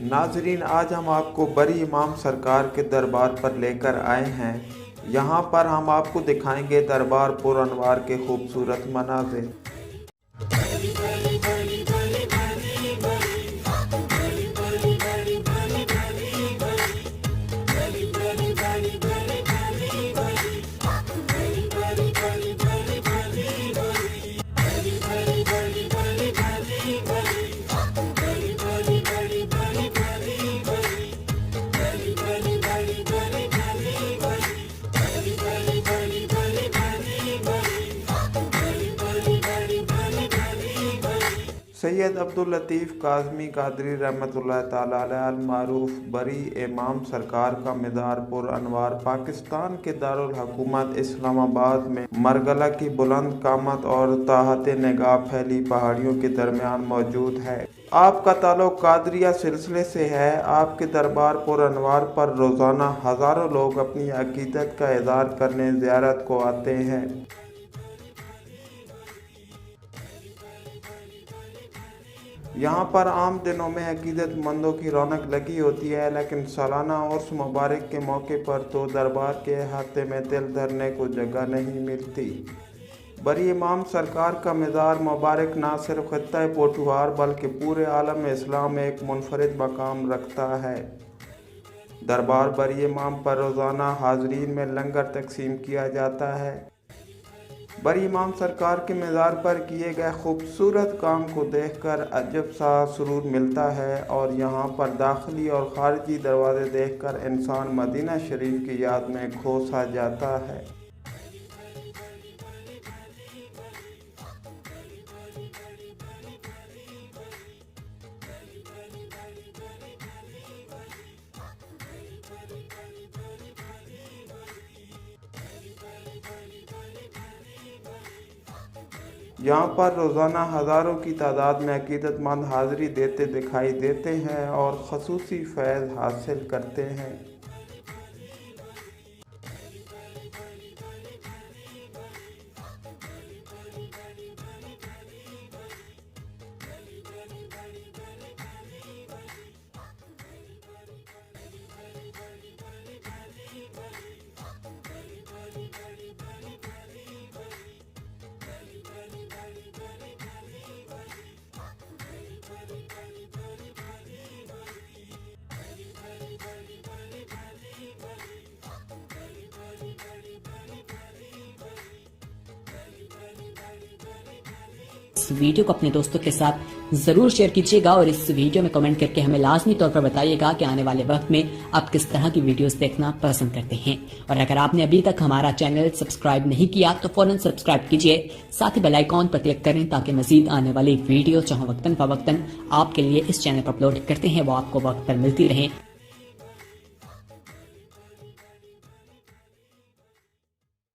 नाजरीन, आज हम आपको बरी इमाम सरकार के दरबार पर लेकर आए हैं। यहाँ पर हम आपको दिखाएंगे दरबार पुर अनवार के खूबसूरत मनाज़िर। सैयद अब्दुल लतीफ़ काज़मी कादरी रहमतुल्लाह ताला अलैह अल मारूफ बरी इमाम सरकार का मज़ार पुर अनवार पाकिस्तान के दारुल हुकूमत इस्लामाबाद में मरगला की बुलंद कामत और ताहत निगाह फैली पहाड़ियों के दरमियान मौजूद है। आपका ताल्लुक कादरिया सिलसिले से है। आपके दरबार पुर अनवार पर रोज़ाना हज़ारों लोग अपनी अकीदत का इज़हार करने ज़ियारत को आते हैं। यहाँ पर आम दिनों में अकीदतमंदों की रौनक लगी होती है, लेकिन सालाना उर्स मुबारक के मौके पर तो दरबार के अहाते में दिल धरने को जगह नहीं मिलती। बरी इमाम सरकार का मज़ार मुबारक न सिर्फ खित्ता पोठुहार बल्कि पूरे आलम इस्लाम में एक मुनफरिद मकाम रखता है। दरबार बरी इमाम पर रोज़ाना हाज़रीन में लंगर तकसीम किया जाता है। बरी इमाम सरकार के मज़ार पर किए गए खूबसूरत काम को देखकर अजब सा सुरूर मिलता है और यहाँ पर दाखिली और ख़ारिजी दरवाज़े देखकर इंसान मदीना शरीफ की याद में खो सा जाता है। यहाँ पर रोज़ाना हज़ारों की तादाद में अकीदतमंद हाज़िरी देते दिखाई देते हैं और ख़ुसूसी फैज़ हासिल करते हैं। इस वीडियो को अपने दोस्तों के साथ जरूर शेयर कीजिएगा और इस वीडियो में कमेंट करके हमें लाजमी तौर पर बताइएगा कि आने वाले वक्त में आप किस तरह की वीडियोस देखना पसंद करते हैं। और अगर आपने अभी तक हमारा चैनल सब्सक्राइब नहीं किया तो फौरन सब्सक्राइब कीजिए, साथ ही बेल आइकॉन पर क्लिक करें ताकि मजीद आने वाली वीडियो चाहे वक्तन फवक्तन आपके लिए इस चैनल पर अपलोड करते हैं वो आपको वक्त पर मिलती रहे।